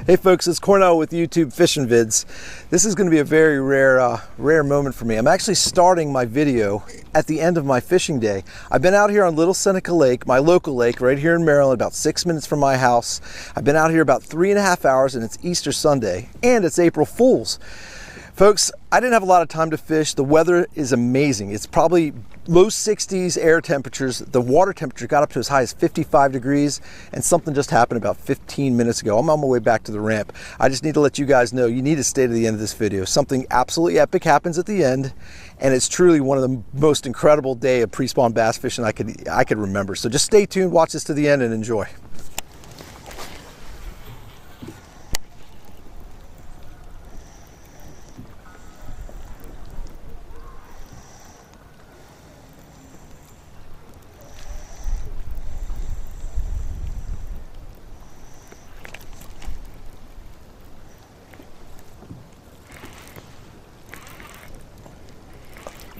Hey folks, it's Cornell with YouTube Fishing Vids. This is going to be a very rare moment for me. I'm actually starting my video at the end of my fishing day. I've been out here on Little Seneca Lake, my local lake right here in Maryland, about 6 minutes from my house. I've been out here about 3.5 hours, and it's Easter Sunday and it's April Fool's. Folks, I didn't have a lot of time to fish. The weather is amazing. It's probably low 60s air temperatures. The water temperature got up to as high as 55 degrees, and something just happened about 15 minutes ago. I'm on my way back to the ramp. I just need to let you guys know you need to stay to the end of this video. Something absolutely epic happens at the end, and it's truly one of the most incredible day of pre-spawn bass fishing I could remember. So just stay tuned, watch this to the end, and enjoy.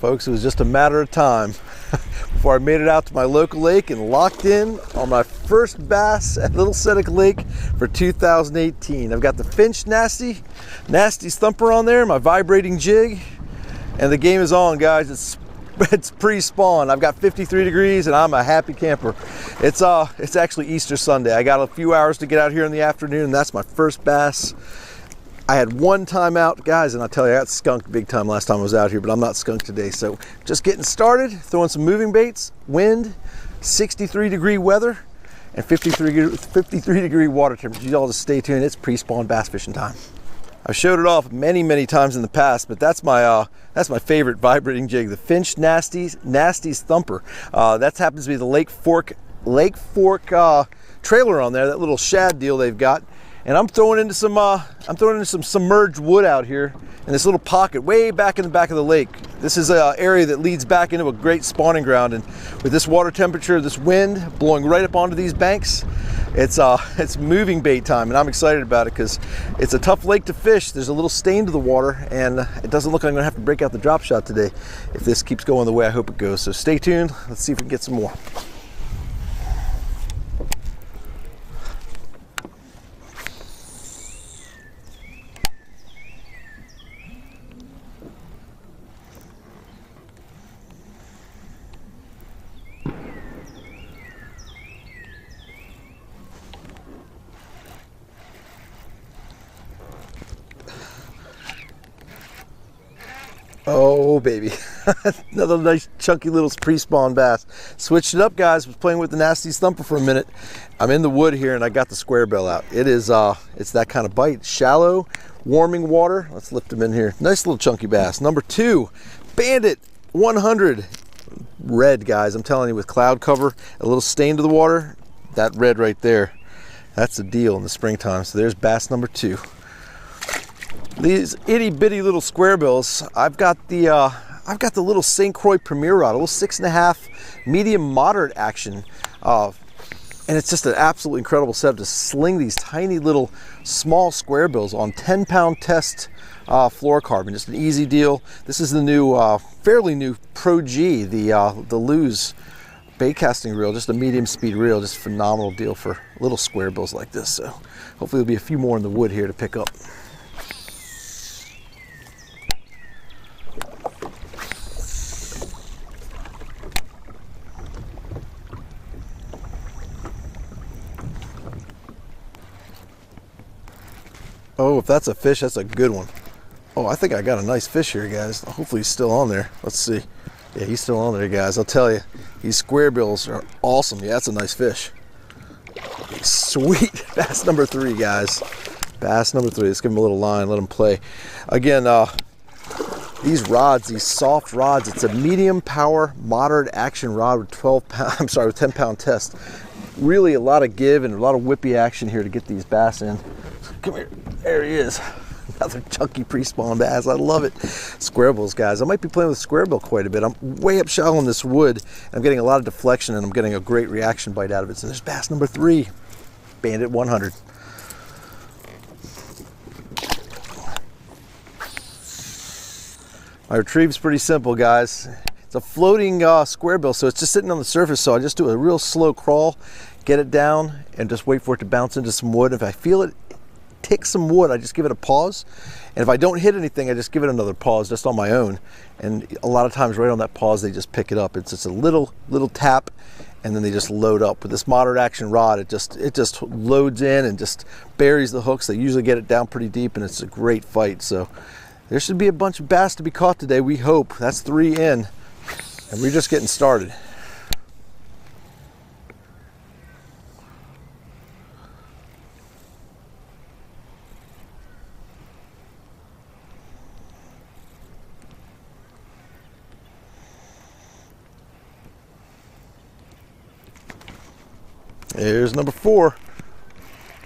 Folks, it was just a matter of time before I made it out to my local lake and locked in on my first bass at Little Seneca Lake for 2018. I've got the Finch Nasty Thumper on there, my vibrating jig, and the game is on, guys. It's pre-spawn. I've got 53 degrees and I'm a happy camper. It's actually Easter Sunday. I got a few hours to get out here in the afternoon, and that's my first bass. I had one time out, guys, and I tell you, I got skunked big time last time I was out here, but I'm not skunked today. So just getting started, throwing some moving baits, wind, 63-degree weather, and 53-degree water temperature. You all just stay tuned. It's pre-spawn bass fishing time. I've showed it off many times in the past, but that's my favorite vibrating jig, the Finch Nasty's Thumper. That happens to be the Lake Fork trailer on there, that little shad deal they've got. And I'm throwing into some submerged wood out here in this little pocket way back in the back of the lake. This is an area that leads back into a great spawning ground, and with this water temperature, this wind blowing right up onto these banks, it's moving bait time, and I'm excited about it because it's a tough lake to fish. There's a little stain to the water, and it doesn't look like I'm gonna have to break out the drop shot today if this keeps going the way I hope it goes. So stay tuned. Let's see if we can get some more. Oh baby, another nice chunky little pre-spawn bass. Switched it up, guys. Was playing with the Nasty Thumper for a minute. I'm in the wood here and I got the square bill out. It's that kind of bite. Shallow, warming water. Let's lift him in here. Nice little chunky bass. Number 2, Bandit 100. Red, guys. I'm telling you, with cloud cover, a little stain to the water, that red right there, that's a deal in the springtime. So there's bass number 2. These itty bitty little square bills, I've got the little St. Croix Premier rod, a little 6.5 medium moderate action, and it's just an absolutely incredible setup to sling these tiny little small square bills on 10-pound test fluorocarbon. Just an easy deal. This is the new, fairly new Pro G, the Lose bait casting reel, just a medium speed reel, just a phenomenal deal for little square bills like this. So hopefully there'll be a few more in the wood here to pick up. Oh, if that's a fish, that's a good one. Oh, I think I got a nice fish here, guys. Hopefully he's still on there. Let's see. Yeah, he's still on there, guys. I'll tell you, these square bills are awesome. Yeah, that's a nice fish. Sweet. Bass number 3, guys. Bass number 3. Let's give him a little line, let him play. Again, these rods, these soft rods, it's a medium power, moderate action rod with 10-pound test. Really a lot of give and a lot of whippy action here to get these bass in. Come here. There he is. Another chunky pre-spawn bass. I love it. Square bills, guys. I might be playing with square bill quite a bit. I'm way up shallow in this wood. I'm getting a lot of deflection, and I'm getting a great reaction bite out of it. So there's bass number 3, Bandit 100. My retrieve's pretty simple, guys. It's a floating square bill, so it's just sitting on the surface. So I just do a real slow crawl, get it down, and just wait for it to bounce into some wood. If I feel it tick some wood, I just give it a pause. And if I don't hit anything, I just give it another pause just on my own. And a lot of times right on that pause, they just pick it up. It's just a little tap, and then they just load up. With this moderate action rod, it just loads in and just buries the hooks. They usually get it down pretty deep, and it's a great fight. So there should be a bunch of bass to be caught today, we hope. That's 3 in, and we're just getting started. There's number 4,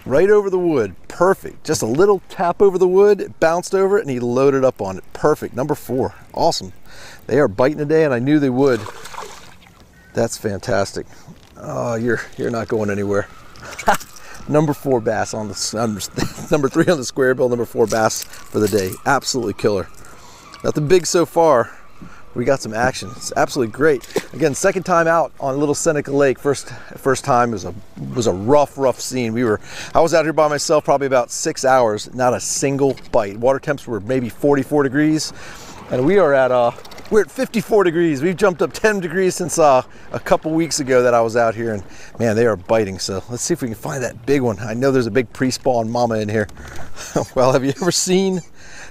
right over the wood. Perfect. Just a little tap over the wood, it bounced over it, and he loaded up on it. Perfect. Number 4. Awesome. They are biting today, and I knew they would. That's fantastic. Oh, you're not going anywhere. Number 4 bass on the number 3 on the square bill. Number 4 bass for the day. Absolutely killer. Nothing big so far. We got some action. It's absolutely great. Again, second time out on Little Seneca Lake. First time was a rough scene. I was out here by myself probably about 6 hours, not a single bite. Water temps were maybe 44 degrees, and we're at 54 degrees. We've jumped up 10 degrees since a couple weeks ago that I was out here, and man, they are biting. So let's see if we can find that big one. I know there's a big pre-spawn mama in here. Well, have you ever seen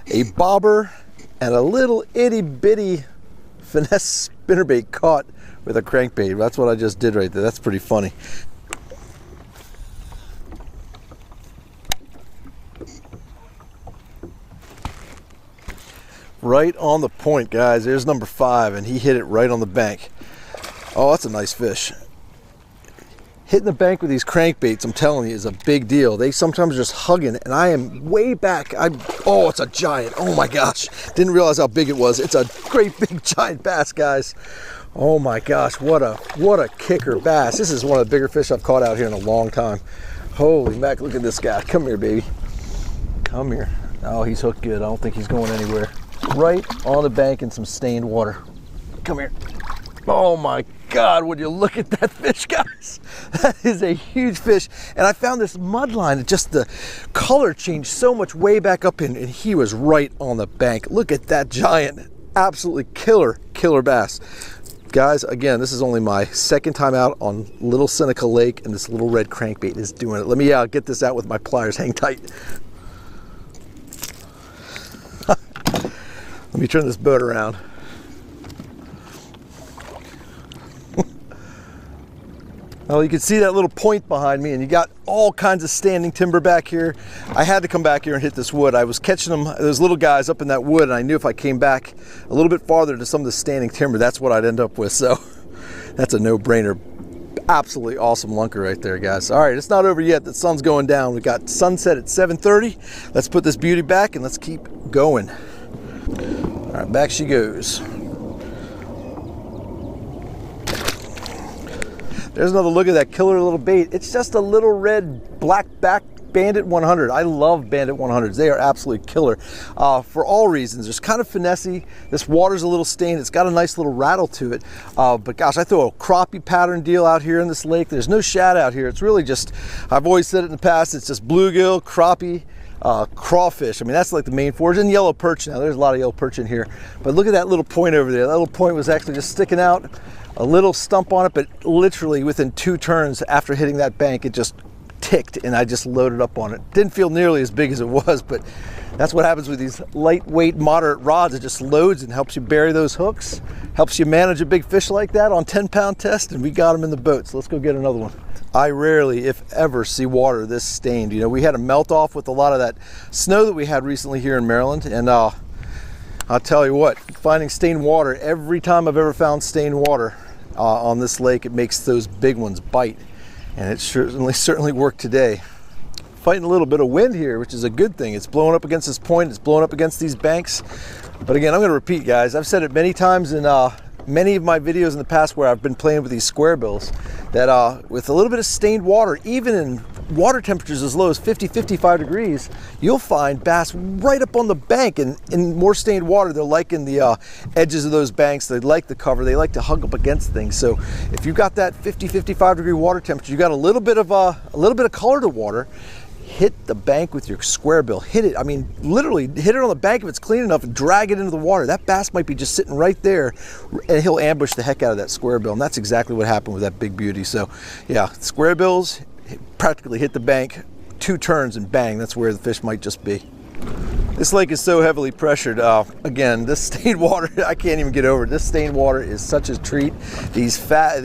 a bobber and a little itty bitty finesse spinnerbait caught with a crankbait? That's what I just did right there. That's pretty funny. Right on the point, guys. There's number 5, and he hit it right on the bank. Oh, that's a nice fish. Hitting the bank with these crankbaits, I'm telling you, is a big deal. They sometimes are just hugging, and I am way back. Oh, it's a giant. Oh my gosh. Didn't realize how big it was. It's a great big giant bass, guys. Oh my gosh, what a kicker bass. This is one of the bigger fish I've caught out here in a long time. Holy mac, look at this guy. Come here, baby. Come here. Oh, he's hooked good. I don't think he's going anywhere. Right on the bank in some stained water. Come here. Oh my God, would you look at that fish, guys? That is a huge fish. And I found this mud line, just the color changed so much way back up in, and he was right on the bank. Look at that giant, absolutely killer bass. Guys, again, this is only my second time out on Little Seneca Lake, and this little red crankbait is doing it. Let me get this out with my pliers. Hang tight. Let me turn this boat around. Well, you can see that little point behind me, and you got all kinds of standing timber back here. I had to come back here and hit this wood. I was catching them, those little guys up in that wood, and I knew if I came back a little bit farther to some of the standing timber, that's what I'd end up with. So that's a no-brainer. Absolutely awesome lunker right there, guys. All right, it's not over yet. The sun's going down. We got sunset at 7:30. Let's put this beauty back and let's keep going. All right, back she goes. There's another look at that killer little bait. It's just a little red black back Bandit 100. I love Bandit 100s. They are absolutely killer for all reasons. There's kind of finessey. This water's a little stained. It's got a nice little rattle to it. But gosh, I throw a crappie pattern deal out here in this lake. There's no shad out here. It's really just, I've always said it in the past, it's just bluegill, crappie, crawfish. I mean, that's like the main forage, and yellow perch. Now there's a lot of yellow perch in here, but look at that little point over there. That little point was actually just sticking out, a little stump on it, but literally within 2 turns after hitting that bank, it just ticked, and I just loaded up on it. Didn't feel nearly as big as it was, but that's what happens with these lightweight, moderate rods. It just loads and helps you bury those hooks, helps you manage a big fish like that on 10-pound test, and we got them in the boat. So let's go get another one. I rarely, if ever, see water this stained. You know, we had a melt off with a lot of that snow that we had recently here in Maryland, and I'll tell you what, finding stained water, every time I've ever found stained water on this lake, it makes those big ones bite. And it certainly worked today. Fighting a little bit of wind here, which is a good thing. It's blowing up against this point, it's blowing up against these banks. But again, I'm gonna repeat, guys, I've said it many times in many of my videos in the past where I've been playing with these square bills, that with a little bit of stained water, even in water temperatures as low as 50, 55 degrees, you'll find bass right up on the bank. And in more stained water, they're liking the edges of those banks. They like the cover. They like to hug up against things. So if you've got that 50, 55 degree water temperature, you got a little bit of color to water, hit the bank with your square bill. Hit it, I mean, literally hit it on the bank if it's clean enough and drag it into the water. That bass might be just sitting right there and he'll ambush the heck out of that square bill. And that's exactly what happened with that big beauty. So yeah, square bills practically hit the bank 2 turns and bang, that's where the fish might just be. This lake is so heavily pressured. Again, this stained water, I can't even get over it. This stained water is such a treat. These fat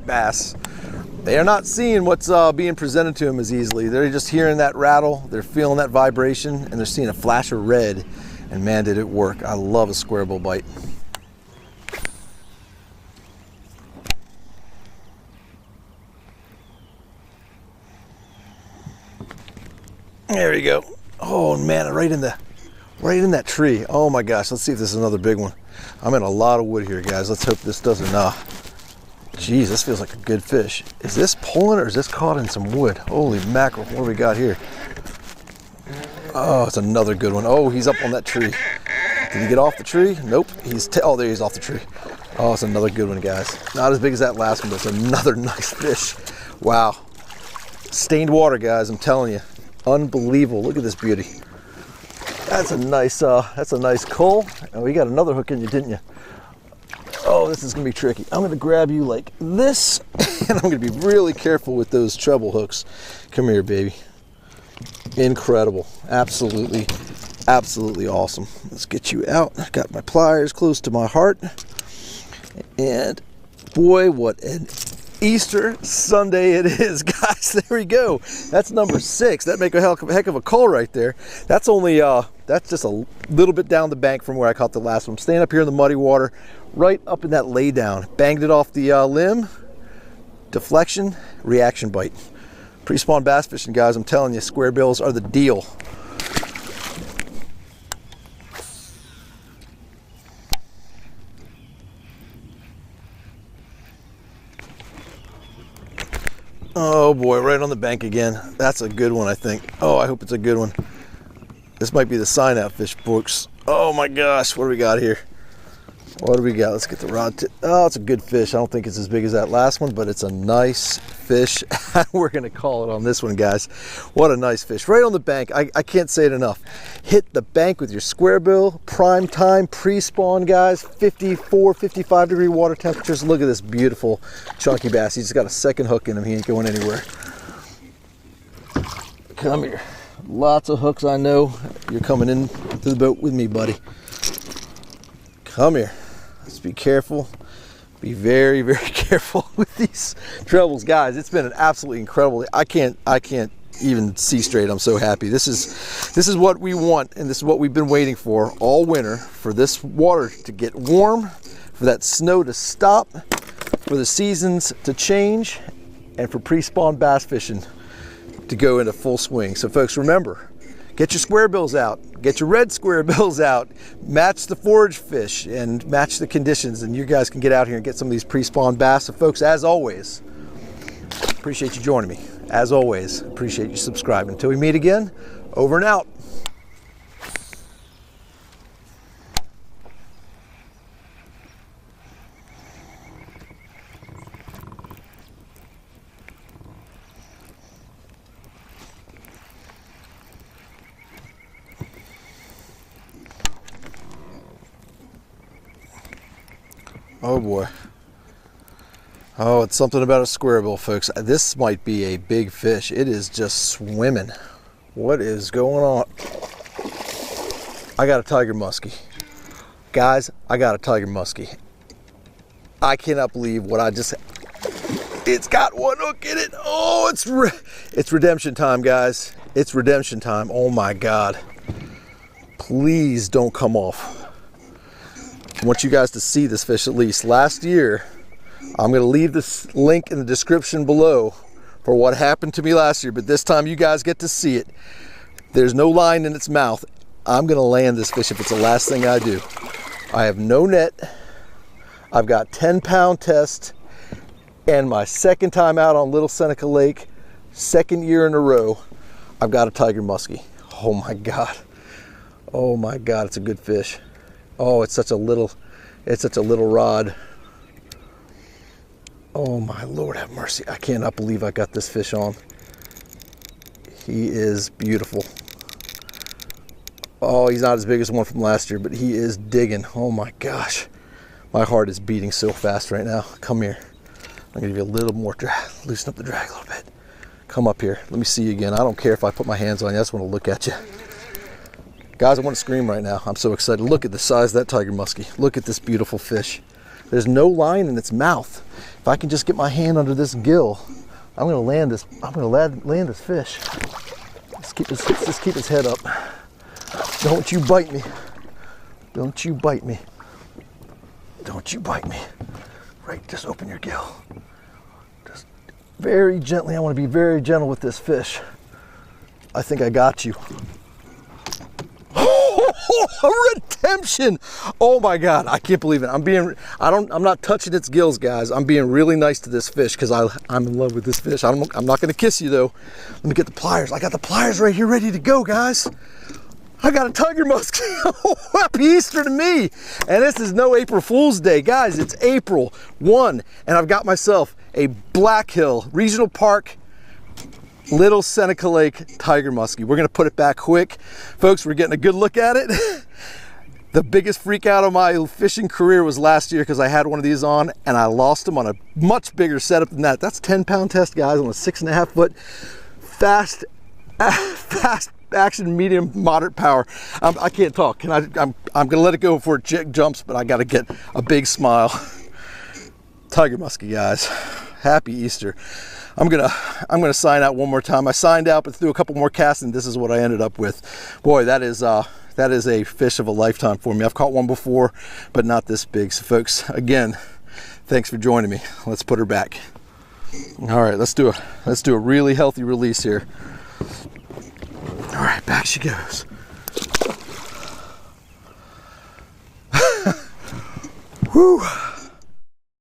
bass, they are not seeing what's being presented to them as easily. They're just hearing that rattle, they're feeling that vibration, and they're seeing a flash of red. And man, did it work. I love a square bill bite. There you go. Oh man, right in that tree. Oh my gosh, let's see if this is another big one. I'm in a lot of wood here, guys. Let's hope this doesn't, geez, this feels like a good fish. Is this pulling or is this caught in some wood? Holy mackerel, what do we got here? Oh, it's another good one. Oh, he's up on that tree. Did he get off the tree? Nope, oh, there he's off the tree. Oh, it's another good one, guys. Not as big as that last one, but it's another nice fish. Wow. Stained water, guys, I'm telling you. Unbelievable. Look at this beauty. That's a nice cull. And we got another hook in you, didn't you? Oh, this is gonna be tricky. I'm gonna grab you like this, and I'm gonna be really careful with those treble hooks. Come here, baby. Incredible. Absolutely, absolutely awesome. Let's get you out. I got my pliers close to my heart. And boy, what an Easter Sunday it is, guys. There we go. That's number 6. That make a heck of a call right there. That's only that's just a little bit down the bank from where I caught the last one. I'm staying up here in the muddy water, right up in that lay down. Banged it off the limb. Deflection, reaction bite. Pre-spawn bass fishing, guys. I'm telling you, square bills are the deal. Oh boy, right on the bank again. That's a good one, I think. Oh, I hope it's a good one. This might be the sign out fish, folks. Oh my gosh, what do we got here? What do we got? Let's get the rod tip. Oh, it's a good fish. I don't think it's as big as that last one, but it's a nice fish. We're gonna call it on this one, guys. What a nice fish. Right on the bank. I can't say it enough. Hit the bank with your square bill, prime time, pre-spawn, guys. 54, 55 degree water temperatures. Look at this beautiful chunky bass. He's got a second hook in him. He ain't going anywhere. Come here. Lots of hooks, I know. You're coming in to the boat with me, buddy. Come here. Let's be careful. Be very, very careful with these trebles, guys. It's been an absolutely incredible. I can't even see straight. I'm so happy. This is what we want, and this is what we've been waiting for all winter, for this water to get warm, for that snow to stop, for the seasons to change, and for pre-spawn bass fishing to go into full swing. So folks, remember, get your square bills out, get your red square bills out, match the forage fish and match the conditions, and you guys can get out here and get some of these pre-spawn bass. So folks, as always, appreciate you joining me. As always, appreciate you subscribing. Until we meet again, over and out. Oh boy. Oh, it's something about a square bill, folks. This might be a big fish. It is just swimming. What is going on? I got a Tiger Muskie. Guys, I got a Tiger Muskie. I cannot believe what I just... It's got one hook in it. Oh, it's redemption time, guys. It's redemption time. Oh my God. Please don't come off. I want you guys to see this fish at least. Last year, I'm going to leave this link in the description below for what happened to me last year, but this time you guys get to see it. There's no line in its mouth. I'm going to land this fish if it's the last thing I do. I have no net. I've got 10-pound test, and my second time out on Little Seneca Lake, second year in a row, I've got a Tiger Muskie. Oh my God. Oh my God, it's a good fish. Oh, it's such a little rod. Oh my Lord have mercy. I cannot believe I got this fish on. He is beautiful. Oh, he's not as big as one from last year, but he is digging. Oh my gosh. My heart is beating so fast right now. Come here. I'm gonna give you a little more drag. Loosen up the drag a little bit. Come up here. Let me see you again. I don't care if I put my hands on you. I just want to look at you. Guys, I want to scream right now. I'm so excited. Look at the size of that Tiger Muskie. Look at this beautiful fish. There's no line in its mouth. If I can just get my hand under this gill, I'm gonna land this. I'm gonna land this fish. Let's just keep his head up. Don't you bite me. Don't you bite me. Don't you bite me. Right, just open your gill. Just very gently. I want to be very gentle with this fish. I think I got you. Oh, redemption! Oh my God, I can't believe it. I'm not touching its gills, guys. I'm being really nice to this fish because I'm in love with this fish. I'm not gonna kiss you though. Let me get the pliers. I got the pliers right here ready to go, guys. I got a Tiger Muskie. Happy Easter to me. And this is no April Fool's Day. Guys, it's April 1, and I've got myself a Black Hill Regional Park Little Seneca Lake Tiger Muskie. We're gonna put it back quick. Folks, we're getting a good look at it. The biggest freak out of my fishing career was last year because I had one of these on and I lost him on a much bigger setup than that. That's 10-pound test, guys, on a 6.5 foot fast action, medium, moderate power. I can't talk. I'm gonna let it go before it jumps, but I gotta get a big smile. Tiger Muskie, guys. Happy Easter. I'm gonna sign out one more time. I signed out, but threw a couple more casts, and this is what I ended up with. Boy, that is a fish of a lifetime for me. I've caught one before, but not this big. So, folks, again, thanks for joining me. Let's put her back. All right, let's do a really healthy release here. All right, back she goes. Whew.